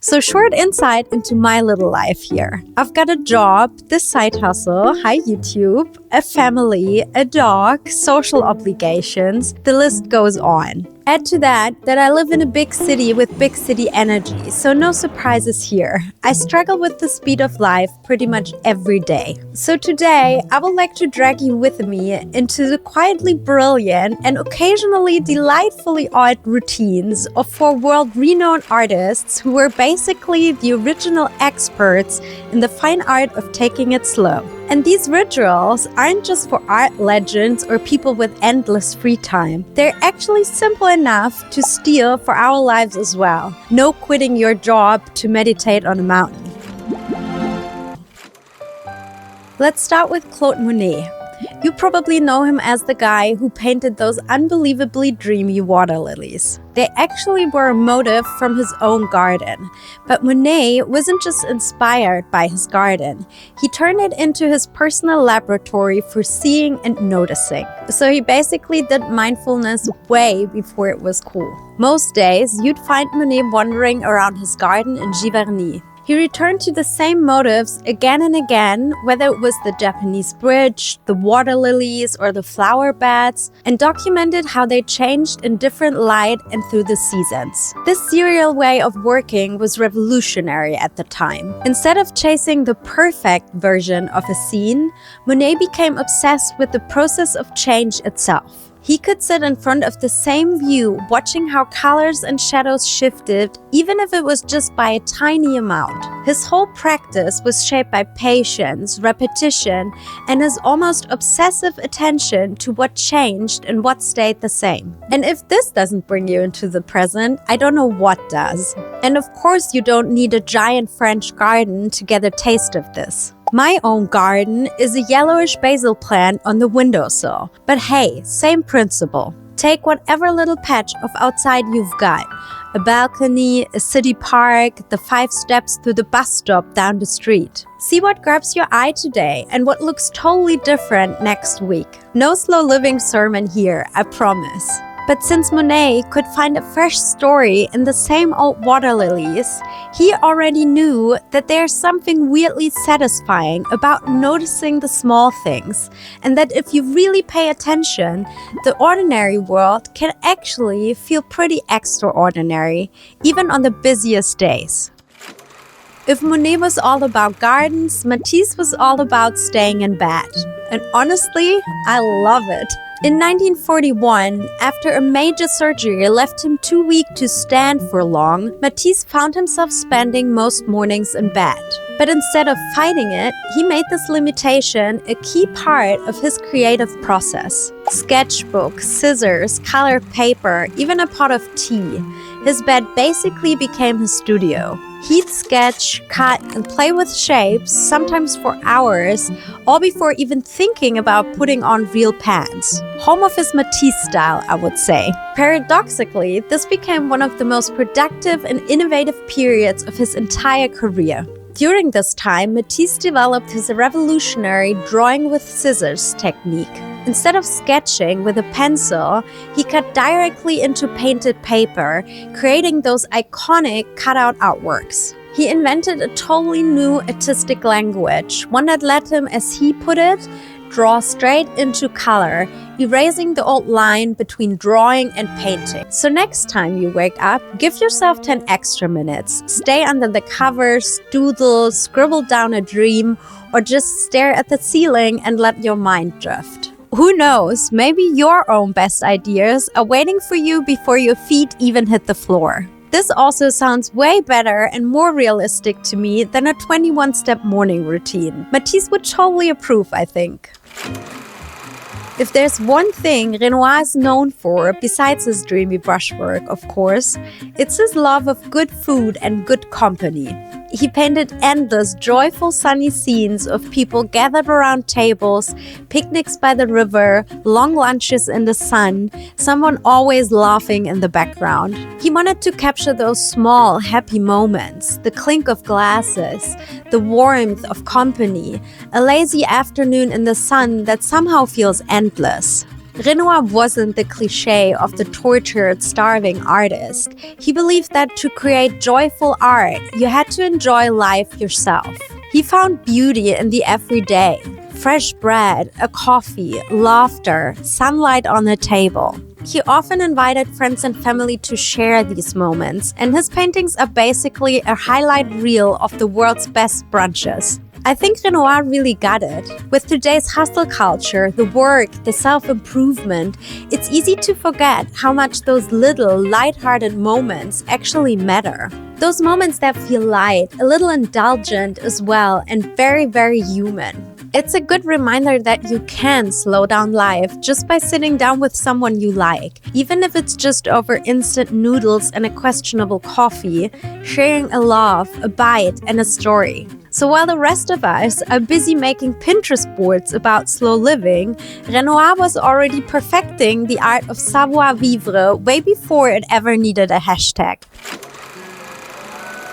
So short insight into my little life here. I've got a job, this side hustle, hi YouTube, a family, a dog, social obligations, the list goes on. Add to that I live in a big city with big city energy, so no surprises here. I struggle with the speed of life pretty much every day. So today, I would like to drag you with me into the quietly brilliant and occasionally delightfully odd routines of four world-renowned artists who were basically the original experts in the fine art of taking it slow. And these rituals aren't just for art legends or people with endless free time. They're actually simple enough to steal for our lives as well. No quitting your job to meditate on a mountain. Let's start with Claude Monet. You probably know him as the guy who painted those unbelievably dreamy water lilies. They actually were a motif from his own garden. But Monet wasn't just inspired by his garden. He turned it into his personal laboratory for seeing and noticing. So he basically did mindfulness way before it was cool. Most days, you'd find Monet wandering around his garden in Giverny. He returned to the same motifs again and again, whether it was the Japanese bridge, the water lilies, or the flower beds, and documented how they changed in different light and through the seasons. This serial way of working was revolutionary at the time. Instead of chasing the perfect version of a scene, Monet became obsessed with the process of change itself. He could sit in front of the same view, watching how colors and shadows shifted, even if it was just by a tiny amount. His whole practice was shaped by patience, repetition, and his almost obsessive attention to what changed and what stayed the same. And if this doesn't bring you into the present, I don't know what does. And of course, you don't need a giant French garden to get a taste of this. My own garden is a yellowish basil plant on the windowsill. But hey, same principle. Take whatever little patch of outside you've got. A balcony, a city park, the 5 steps to the bus stop down the street. See what grabs your eye today and what looks totally different next week. No slow living sermon here, I promise. But since Monet could find a fresh story in the same old water lilies, he already knew that there's something weirdly satisfying about noticing the small things, and that if you really pay attention, the ordinary world can actually feel pretty extraordinary, even on the busiest days. If Monet was all about gardens, Matisse was all about staying in bed. And honestly, I love it. In 1941, after a major surgery left him too weak to stand for long, Matisse found himself spending most mornings in bed. But instead of fighting it, he made this limitation a key part of his creative process. Sketchbook, scissors, colored paper, even a pot of tea. His bed basically became his studio. He'd sketch, cut, and play with shapes, sometimes for hours, all before even thinking about putting on real pants. Home of his Matisse style, I would say. Paradoxically, this became one of the most productive and innovative periods of his entire career. During this time, Matisse developed his revolutionary drawing with scissors technique. Instead of sketching with a pencil, he cut directly into painted paper, creating those iconic cutout artworks. He invented a totally new artistic language, one that let him, as he put it, draw straight into color, erasing the old line between drawing and painting. So next time you wake up, give yourself 10 extra minutes. Stay under the covers, doodle, scribble down a dream, or just stare at the ceiling and let your mind drift. Who knows, maybe your own best ideas are waiting for you before your feet even hit the floor. This also sounds way better and more realistic to me than a 21-step morning routine. Matisse would totally approve, I think. If there's one thing Renoir is known for, besides his dreamy brushwork, of course, it's his love of good food and good company. He painted endless, joyful, sunny scenes of people gathered around tables, picnics by the river, long lunches in the sun, someone always laughing in the background. He wanted to capture those small, happy moments, the clink of glasses, the warmth of company, a lazy afternoon in the sun that somehow feels endless. Renoir wasn't the cliché of the tortured, starving artist. He believed that to create joyful art, you had to enjoy life yourself. He found beauty in the everyday. Fresh bread, a coffee, laughter, sunlight on the table. He often invited friends and family to share these moments, and his paintings are basically a highlight reel of the world's best brunches. I think Renoir really got it. With today's hustle culture, the work, the self-improvement, it's easy to forget how much those little, light-hearted moments actually matter. Those moments that feel light, a little indulgent as well, and very, very human. It's a good reminder that you can slow down life just by sitting down with someone you like, even if it's just over instant noodles and a questionable coffee, sharing a laugh, a bite, and a story. So while the rest of us are busy making Pinterest boards about slow living, Renoir was already perfecting the art of savoir-vivre way before it ever needed a hashtag.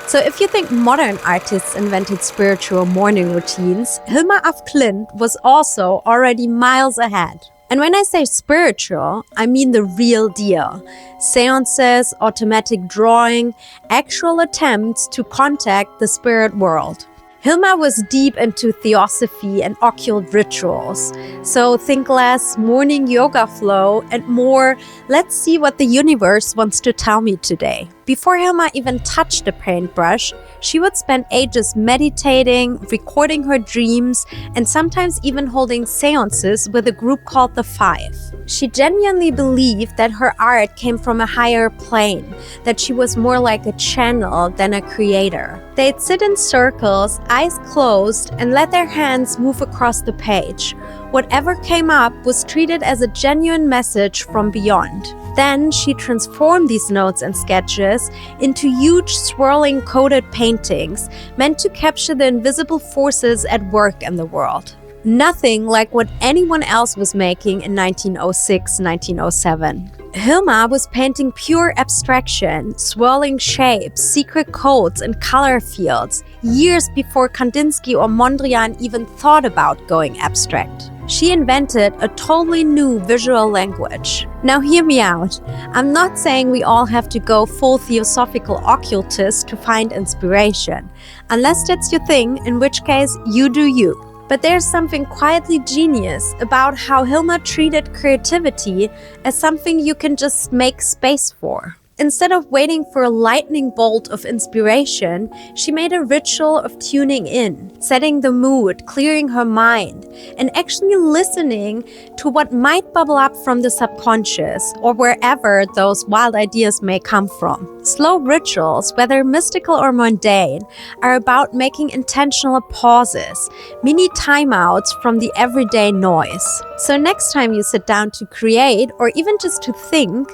So if you think modern artists invented spiritual morning routines, Hilma af Klint was also already miles ahead. And when I say spiritual, I mean the real deal. Seances, automatic drawing, actual attempts to contact the spirit world. Hilma was deep into theosophy and occult rituals. So think less morning yoga flow and more, let's see what the universe wants to tell me today. Before Hilma even touched a paintbrush, she would spend ages meditating, recording her dreams, and sometimes even holding seances with a group called The Five. She genuinely believed that her art came from a higher plane, that she was more like a channel than a creator. They'd sit in circles, eyes closed, and let their hands move across the page. Whatever came up was treated as a genuine message from beyond. Then she transformed these notes and sketches into huge swirling coded paintings meant to capture the invisible forces at work in the world. Nothing like what anyone else was making in 1906, 1907. Hilma was painting pure abstraction, swirling shapes, secret codes, and color fields, years before Kandinsky or Mondrian even thought about going abstract. She invented a totally new visual language. Now hear me out. I'm not saying we all have to go full theosophical occultist to find inspiration. Unless that's your thing, in which case you do you. But there's something quietly genius about how Hilma treated creativity as something you can just make space for. Instead of waiting for a lightning bolt of inspiration, she made a ritual of tuning in, setting the mood, clearing her mind, and actually listening to what might bubble up from the subconscious or wherever those wild ideas may come from. Slow rituals, whether mystical or mundane, are about making intentional pauses, mini timeouts from the everyday noise. So next time you sit down to create or even just to think,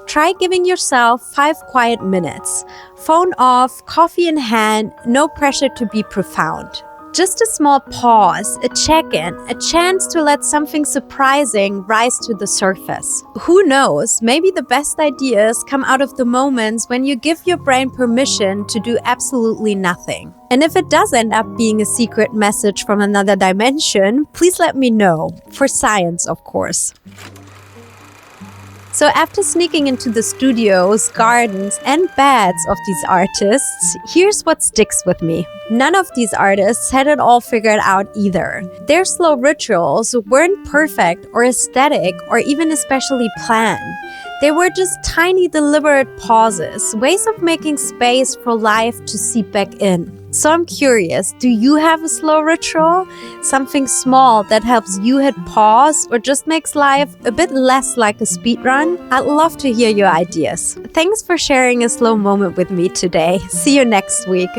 try giving yourself 5 quiet minutes. Phone off, coffee in hand, no pressure to be profound. Just a small pause, a check-in, a chance to let something surprising rise to the surface. Who knows, maybe the best ideas come out of the moments when you give your brain permission to do absolutely nothing. And if it does end up being a secret message from another dimension, please let me know. For science, of course. So after sneaking into the studios, gardens, and beds of these artists, here's what sticks with me. None of these artists had it all figured out either. Their slow rituals weren't perfect or aesthetic or even especially planned. They were just tiny, deliberate pauses, ways of making space for life to seep back in. So I'm curious, do you have a slow ritual? Something small that helps you hit pause or just makes life a bit less like a speed run? I'd love to hear your ideas. Thanks for sharing a slow moment with me today. See you next week.